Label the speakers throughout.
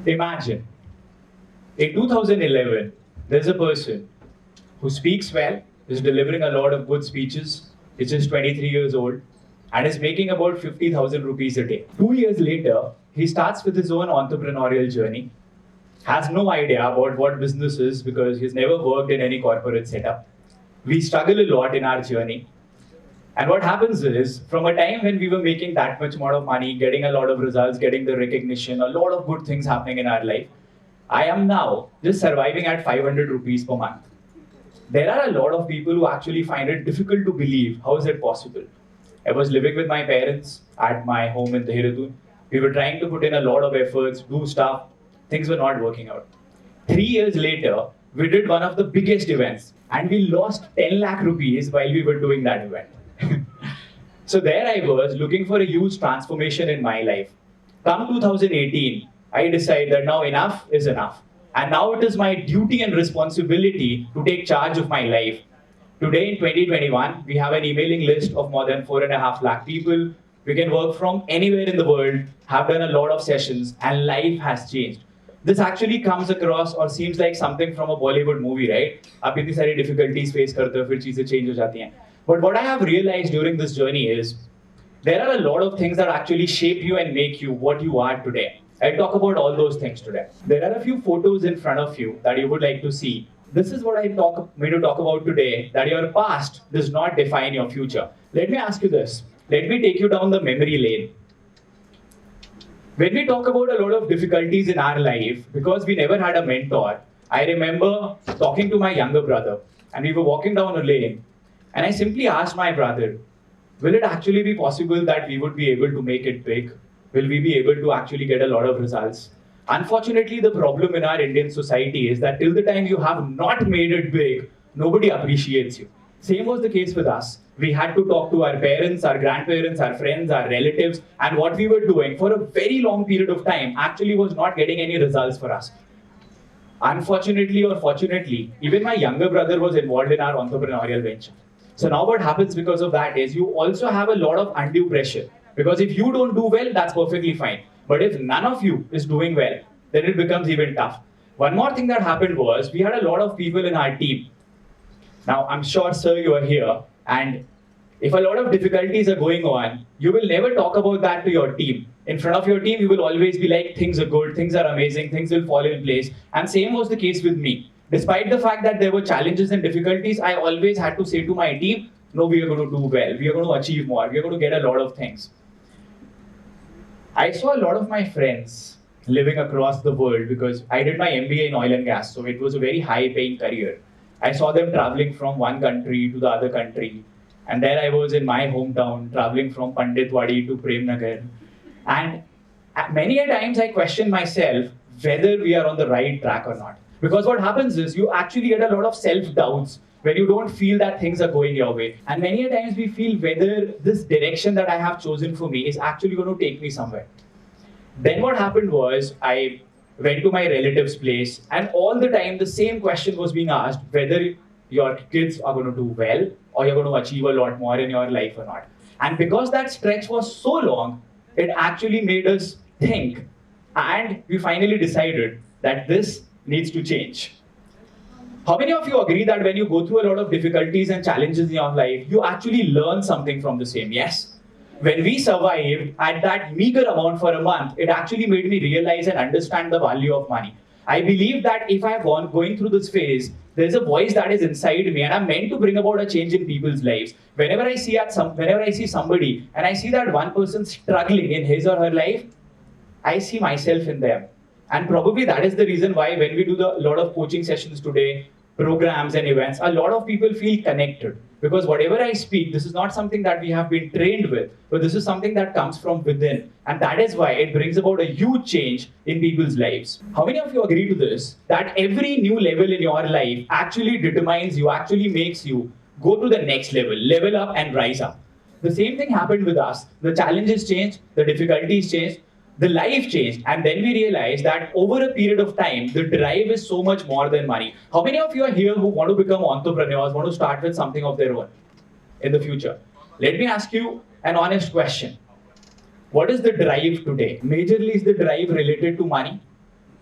Speaker 1: Imagine, in 2011, there's a person who speaks well, is delivering a lot of good speeches, is just 23 years old, and is making about 50,000 rupees a day. 2 years later, he starts with his own entrepreneurial journey, has no idea about what business is because he's never worked in any corporate setup. We struggle a lot in our journey. And what happens is, from a time when we were making that much amount of money, getting a lot of results, getting the recognition, a lot of good things happening in our life, I am now just surviving at 500 rupees per month. There are a lot of people who actually find it difficult to believe how is it possible. I was living with my parents at my home in Dehradun. We were trying to put in a lot of efforts, do stuff. Things were not working out. 3 years later, we did one of the biggest events and we lost 10 lakh rupees while we were doing that event. So there I was looking for a huge transformation in my life. Come 2018, I decided that now enough is enough. And now it is my duty and responsibility to take charge of my life. Today in 2021, we have an emailing list of more than 4.5 lakh people. We can work from anywhere in the world, have done a lot of sessions, and life has changed. This actually comes across or seems like something from a Bollywood movie, right? आप इतनी सारी difficulties face करते हो, फिर चीजें change हो जाती हैं. But what I have realized during this journey is there are a lot of things that actually shape you and make you what you are today. I'll talk about all those things today. There are a few photos in front of you that you would like to see. This is what I'm going to talk about today, that your past does not define your future. Let me ask you this. Let me take you down the memory lane. When we talk about a lot of difficulties in our life, because we never had a mentor, I remember talking to my younger brother, and we were walking down a lane, and I simply asked my brother, will it actually be possible that we would be able to make it big? Will we be able to actually get a lot of results? Unfortunately, the problem in our Indian society is that till the time you have not made it big, nobody appreciates you. Same was the case with us. We had to talk to our parents, our grandparents, our friends, our relatives, and what we were doing for a very long period of time actually was not getting any results for us. Unfortunately or fortunately, even my younger brother was involved in our entrepreneurial venture. So now what happens because of that is you also have a lot of undue pressure. Because if you don't do well, that's perfectly fine. But if none of you is doing well, then it becomes even tough. One more thing that happened was we had a lot of people in our team. Now, I'm sure, sir, you are here. And if a lot of difficulties are going on, you will never talk about that to your team. In front of your team, you will always be like, things are good, things are amazing, things will fall in place. And same was the case with me. Despite the fact that there were challenges and difficulties, I always had to say to my team, no, we are going to do well. We are going to achieve more. We are going to get a lot of things. I saw a lot of my friends living across the world because I did my MBA in oil and gas. So it was a very high paying career. I saw them traveling from one country to the other country. And there I was in my hometown, traveling from Panditwadi to Premnagar. And many a times I questioned myself whether we are on the right track or not. Because what happens is you actually get a lot of self-doubts when you don't feel that things are going your way. And many a times we feel whether this direction that I have chosen for me is actually going to take me somewhere. Then what happened was I went to my relative's place and all the time the same question was being asked whether your kids are going to do well or you're going to achieve a lot more in your life or not. And because that stretch was so long, it actually made us think. And we finally decided that this needs to change. How many of you agree that when you go through a lot of difficulties and challenges in your life, you actually learn something from the same? Yes? When we survived at that meager amount for a month, it actually made me realize and understand the value of money. I believe that if I've gone going through this phase, there's a voice that is inside me, and I'm meant to bring about a change in people's lives. Whenever I see somebody and I see that one person struggling in his or her life, I see myself in them. And probably that is the reason why when we do a lot of coaching sessions today, programs and events, a lot of people feel connected. Because whatever I speak, this is not something that we have been trained with, but this is something that comes from within. And that is why it brings about a huge change in people's lives. How many of you agree to this? That every new level in your life actually determines you, actually makes you go to the next level up and rise up. The same thing happened with us. The challenges changed, the difficulties changed, the life changed, and then we realized that over a period of time, the drive is so much more than money. How many of you are here who want to become entrepreneurs, want to start with something of their own in the future? Let me ask you an honest question. What is the drive today? Majorly, is the drive related to money?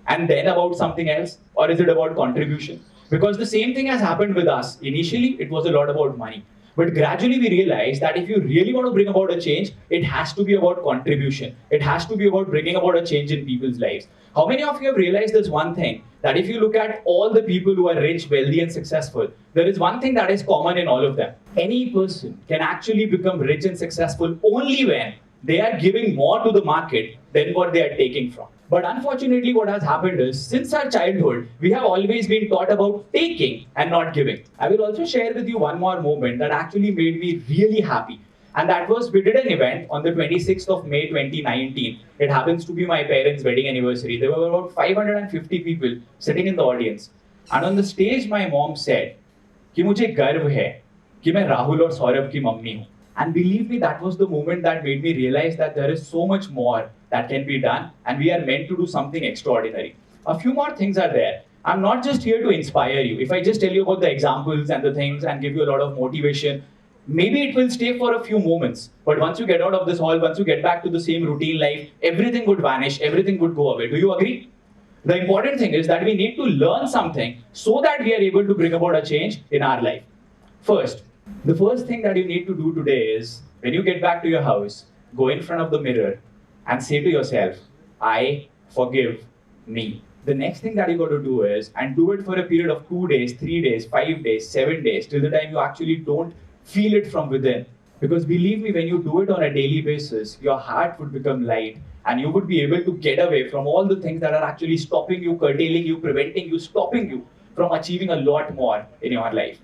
Speaker 1: and then about something else? Or is it about contribution? Because the same thing has happened with us. Initially, it was a lot about money. But gradually, we realized that if you really want to bring about a change, it has to be about contribution. It has to be about bringing about a change in people's lives. How many of you have realized this one thing? That if you look at all the people who are rich, wealthy, and successful, there is one thing that is common in all of them. Any person can actually become rich and successful only when they are giving more to the market than what they are taking from. But unfortunately, what has happened is, since our childhood, we have always been taught about taking and not giving. I will also share with you one more moment that actually made me really happy. And that was, we did an event on the 26th of May 2019. It happens to be my parents' wedding anniversary. There were about 550 people sitting in the audience. And on the stage, my mom said, कि मुझे गर्व है कि मैं राहुल और सौरभ की mummy हूँ. And believe me, that was the moment that made me realize that there is so much more that can be done, and we are meant to do something extraordinary. A few more things are there. I'm not just here to inspire you. If I just tell you about the examples and the things and give you a lot of motivation, maybe it will stay for a few moments. But once you get out of this hall, once you get back to the same routine life, everything would vanish, everything would go away. Do you agree? The important thing is that we need to learn something so that we are able to bring about a change in our life. First, the first thing that you need to do today is, when you get back to your house, go in front of the mirror and say to yourself, I forgive me. The next thing that you got to do is, and do it for a period of 2 days, 3 days, 5 days, 7 days, till the time you actually don't feel it from within. Because believe me, when you do it on a daily basis, your heart would become light and you would be able to get away from all the things that are actually stopping you, curtailing you, preventing you, stopping you from achieving a lot more in your life.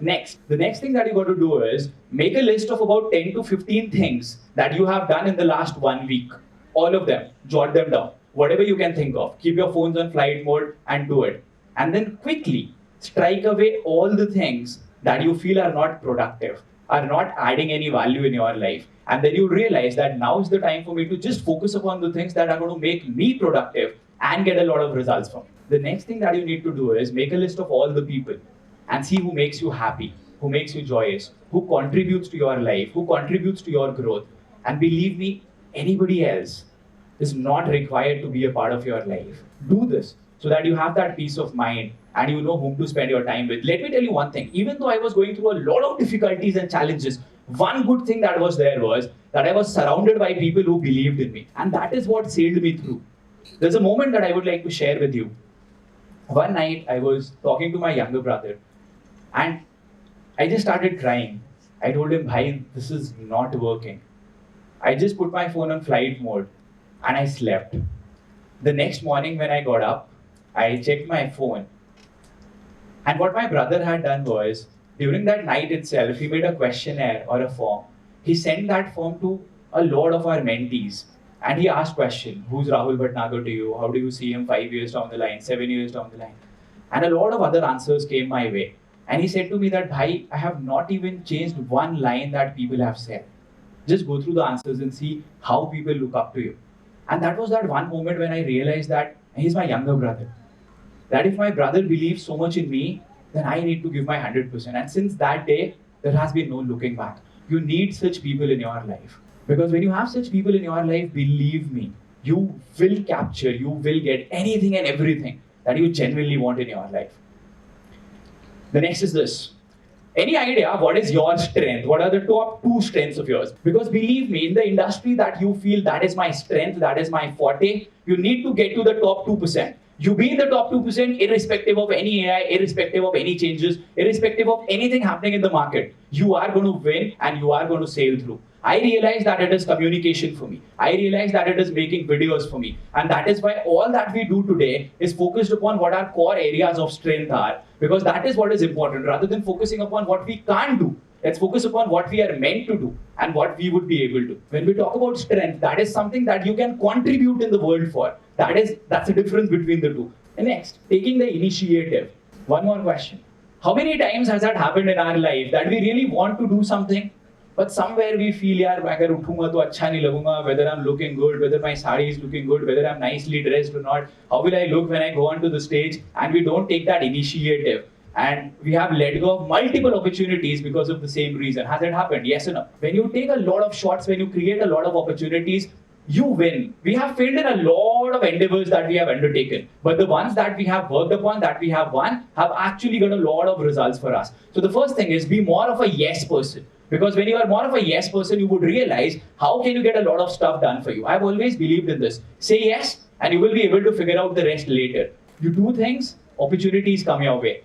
Speaker 1: Next, the next thing that you got to do is make a list of about 10 to 15 things that you have done in the last 1 week. All of them, jot them down. Whatever you can think of, keep your phones on flight mode and do it. And then quickly strike away all the things that you feel are not productive, are not adding any value in your life. And then you realize that now is the time for me to just focus upon the things that are going to make me productive and get a lot of results from. The next thing that you need to do is make a list of all the people and see who makes you happy, who makes you joyous, who contributes to your life, who contributes to your growth. And believe me, anybody else is not required to be a part of your life. Do this so that you have that peace of mind and you know whom to spend your time with. Let me tell you one thing. Even though I was going through a lot of difficulties and challenges, one good thing that was there was that I was surrounded by people who believed in me. And that is what sailed me through. There's a moment that I would like to share with you. One night, I was talking to my younger brother and I just started crying. I told him, Bhai, this is not working. I just put my phone on flight mode and I slept. The next morning when I got up, I checked my phone. And what my brother had done was, during that night itself, he made a questionnaire or a form. He sent that form to a lot of our mentees. And he asked question, who's Rahul Bhatnagar to you? How do you see him 5 years down the line, 7 years down the line? And a lot of other answers came my way. And he said to me that, Bhai, I have not even changed one line that people have said. Just go through the answers and see how people look up to you. And that was that one moment when I realized that he's my younger brother. That if my brother believes so much in me, then I need to give my 100%. And since that day, there has been no looking back. You need such people in your life. Because when you have such people in your life, believe me, you will capture, you will get anything and everything that you genuinely want in your life. The next is this. Any idea what is your strength? What are the top 2 strengths of yours? Because believe me, in the industry that you feel that is my strength, that is my forte, you need to get to the top 2%. You be in the top 2% irrespective of any AI, irrespective of any changes, irrespective of anything happening in the market. You are going to win and you are going to sail through. I realize that it is communication for me. I realize that it is making videos for me. And that is why all that we do today is focused upon what our core areas of strength are. Because that is what is important. Rather than focusing upon what we can't do, let's focus upon what we are meant to do and what we would be able to. When we talk about strength, that is something that you can contribute in the world for. That's the difference between the two. And next, taking the initiative. One more question. How many times has that happened in our life that we really want to do something, but somewhere we feel, yaar, agar uthunga to acha nahi lagunga, whether I'm looking good, whether my sari is looking good, whether I'm nicely dressed or not, how will I look when I go onto the stage? And we don't take that initiative. And we have let go of multiple opportunities because of the same reason. Has it happened? Yes or no? When you take a lot of shots, when you create a lot of opportunities, you win. We have failed in a lot of endeavors that we have undertaken, but the ones that we have worked upon, that we have won, have actually got a lot of results for us. So the first thing is be more of a yes person. Because when you are more of a yes person, you would realize how can you get a lot of stuff done for you. I've always believed in this. Say yes, and you will be able to figure out the rest later. You do things, opportunities come your way.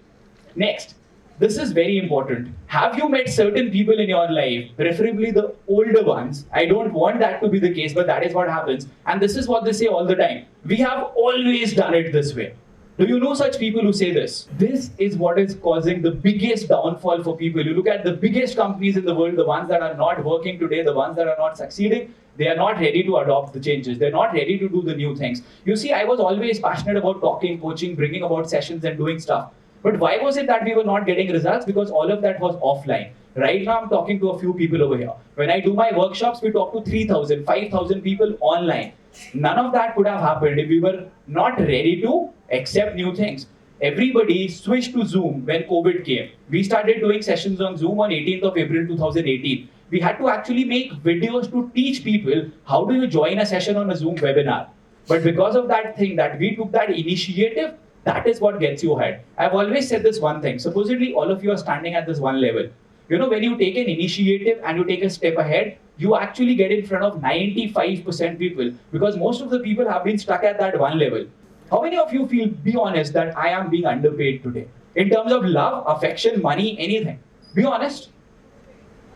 Speaker 1: Next, this is very important. Have you met certain people in your life, preferably the older ones? I don't want that to be the case, but that is what happens. And this is what they say all the time. We have always done it this way. Do you know such people who say this? This is what is causing the biggest downfall for people. You look at the biggest companies in the world, the ones that are not working today, the ones that are not succeeding, they are not ready to adopt the changes. They're not ready to do the new things. You see, I was always passionate about talking, coaching, bringing about sessions and doing stuff. But why was it that we were not getting results? Because all of that was offline. Right now, I'm talking to a few people over here. When I do my workshops, we talk to 3,000, 5,000 people online. None of that could have happened if we were not ready to accept new things. Everybody switched to Zoom when COVID came. We started doing sessions on Zoom on 18th of April 2018. We had to actually make videos to teach people how do you join a session on a Zoom webinar. But because of that thing that we took that initiative, that is what gets you ahead. I've always said this one thing. Supposedly, all of you are standing at this one level. You know, when you take an initiative and you take a step ahead, you actually get in front of 95% people because most of the people have been stuck at that one level. How many of you feel, be honest, that I am being underpaid today? In terms of love, affection, money, anything. Be honest.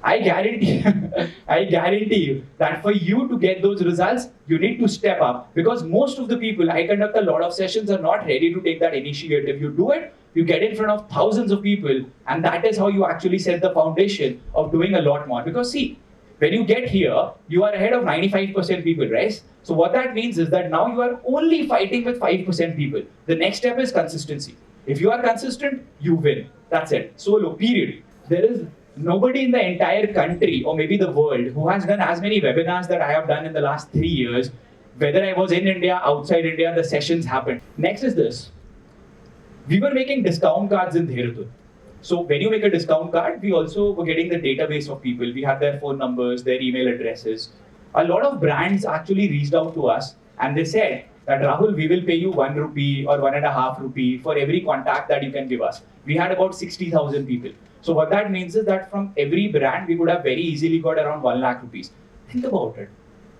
Speaker 1: I guarantee, I guarantee you that for you to get those results, you need to step up because most of the people, I conduct a lot of sessions, are not ready to take that initiative. You do it, you get in front of thousands of people, and that is how you actually set the foundation of doing a lot more. Because see, when you get here, you are ahead of 95% people, right? So what that means is that now you are only fighting with 5% people. The next step is consistency. If you are consistent, you win. That's it. Solo, period. There is nobody in the entire country or maybe the world who has done as many webinars that I have done in the last 3 years. Whether I was in India, outside India, the sessions happened. Next is this. We were making discount cards in Dehradun. So when you make a discount card, we also were getting the database of people. We had their phone numbers, their email addresses. A lot of brands actually reached out to us and they said that Rahul, we will pay you 1 rupee or 1.5 rupee for every contact that you can give us. We had about 60,000 people. So what that means is that from every brand, we could have very easily got around 1 lakh rupees. Think about it.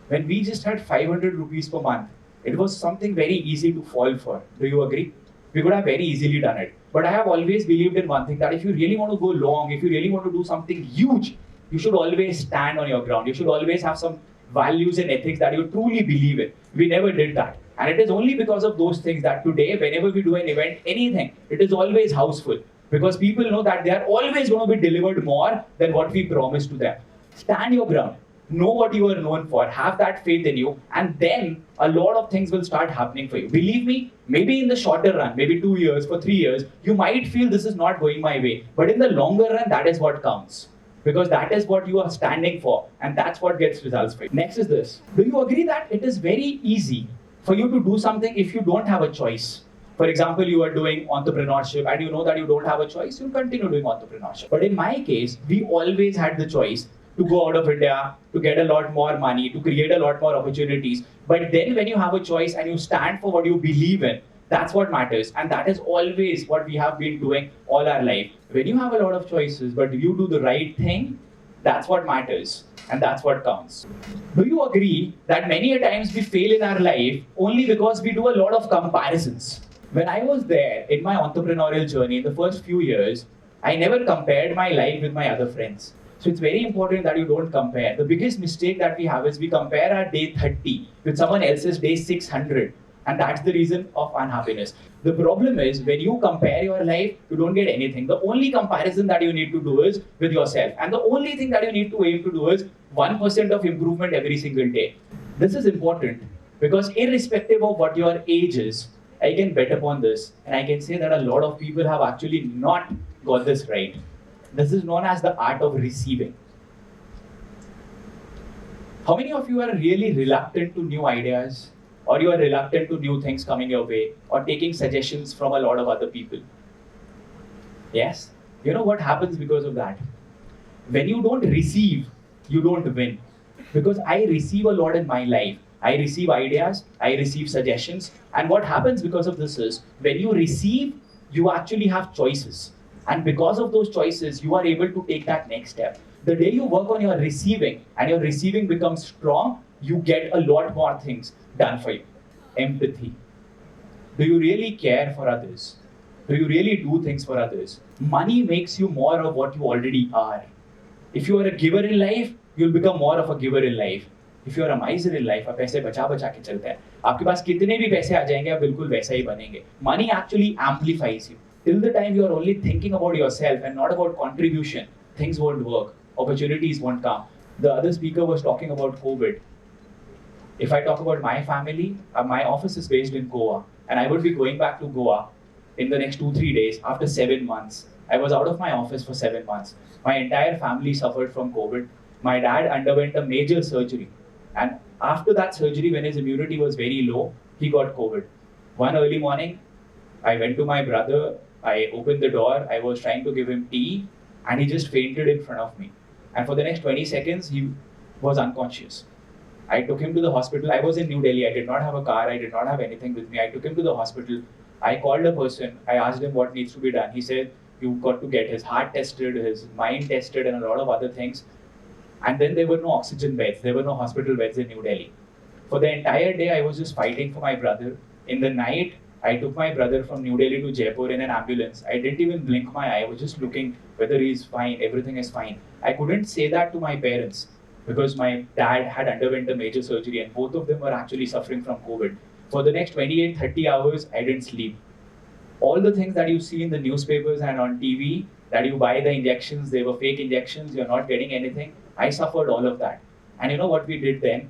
Speaker 1: When we just had 500 rupees per month, it was something very easy to fall for. Do you agree? We could have very easily done it. But I have always believed in one thing, that if you really want to go long, if you really want to do something huge, you should always stand on your ground. You should always have some values and ethics that you truly believe in. We never did that. And it is only because of those things that today, whenever we do an event, anything, it is always houseful. Because people know that they are always going to be delivered more than what we promised to them. Stand your ground. Know what you are known for. Have that faith in you. And then a lot of things will start happening for you. Believe me, maybe in the shorter run, maybe 2 years, for 3 years, you might feel this is not going my way. But in the longer run, that is what counts. Because that is what you are standing for. And that's what gets results for you. Next is this. Do you agree that it is very easy for you to do something if you don't have a choice? For example, you are doing entrepreneurship and you know that you don't have a choice, you continue doing entrepreneurship. But in my case, we always had the choice to go out of India, to get a lot more money, to create a lot more opportunities. But then when you have a choice and you stand for what you believe in, that's what matters. And that is always what we have been doing all our life. When you have a lot of choices, but you do the right thing, that's what matters. And that's what counts. Do you agree that many a times we fail in our life only because we do a lot of comparisons? When I was there in my entrepreneurial journey in the first few years, I never compared my life with my other friends. So it's very important that you don't compare. The biggest mistake that we have is we compare our day 30 with someone else's day 600. And that's the reason of unhappiness. The problem is when you compare your life, you don't get anything. The only comparison that you need to do is with yourself. And the only thing that you need to aim to do is 1% of improvement every single day. This is important because irrespective of what your age is, I can bet upon this and I can say that a lot of people have actually not got this right. This is known as the art of receiving. How many of you are really reluctant to new ideas? Or you are reluctant to new things coming your way? Or taking suggestions from a lot of other people? Yes? You know what happens because of that? When you don't receive, you don't win. Because I receive a lot in my life. I receive ideas, I receive suggestions, and what happens because of this is when you receive, you actually have choices. And because of those choices, you are able to take that next step. The day you work on your receiving and your receiving becomes strong, you get a lot more things done for you. Empathy. Do you really care for others? Do you really do things for others? Money makes you more of what you already are. If you are a giver in life, you'll become more of a giver in life. If you are a miser in life, आप पैसे बचा बचा के चलते हैं, आपके पास कितने भी पैसे आ जाएंगे, आप बिल्कुल वैसा ही बनेंगे. Money actually amplifies you. Till the time you are only thinking about yourself and not about contribution, things won't work. Opportunities won't come. The other speaker was talking about COVID. If I talk about my family, my office is based in Goa, and I would be going back to Goa in the next 2-3 days after 7 months. I was out of my office for 7 months. My entire family suffered from COVID. My dad underwent a major surgery, and after that surgery, when his immunity was very low, he got COVID. One early morning, I went to my brother. I opened the door. I was trying to give him tea, and he just fainted in front of me. And for the next 20 seconds, he was unconscious. I took him to the hospital. I was in New Delhi. I did not have a car. I did not have anything with me. I took him to the hospital. I called a person. I asked him what needs to be done. He said, you've got to get his heart tested, his mind tested, and a lot of other things. And then there were no oxygen beds. There were no hospital beds in New Delhi. For the entire day, I was just fighting for my brother. In the night, I took my brother from New Delhi to Jaipur in an ambulance. I didn't even blink my eye. I was just looking whether he's fine, everything is fine. I couldn't say that to my parents because my dad had underwent a major surgery and both of them were actually suffering from COVID. For the next 28-30 hours, I didn't sleep. All the things that you see in the newspapers and on TV, that you buy the injections, they were fake injections, you're not getting anything. I suffered all of that. And you know what we did then?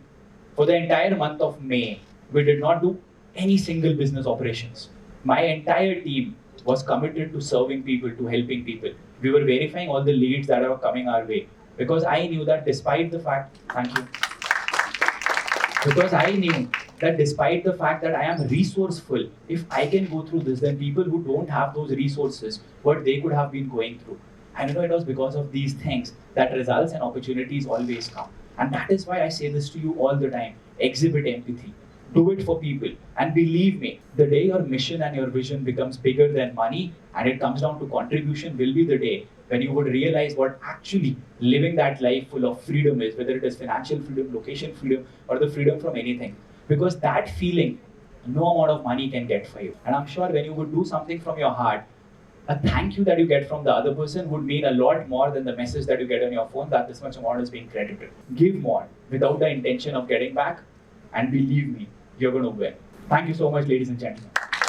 Speaker 1: For the entire month of May, we did not do any single business operations. My entire team was committed to serving people, to helping people. We were verifying all the leads that are coming our way. Because I knew that despite the fact, thank you. Because I knew that despite the fact that I am resourceful, if I can go through this, then people who don't have those resources, what they could have been going through. And you know, it was because of these things that results and opportunities always come. And that is why I say this to you all the time. Exhibit empathy. Do it for people. And believe me, the day your mission and your vision becomes bigger than money and it comes down to contribution will be the day when you would realize what actually living that life full of freedom is, whether it is financial freedom, location freedom, or the freedom from anything. Because that feeling, no amount of money can get for you. And I'm sure when you would do something from your heart, a thank you that you get from the other person would mean a lot more than the message that you get on your phone that this much amount is being credited. Give more without the intention of getting back, and believe me, you're going to win. Thank you so much, ladies and gentlemen.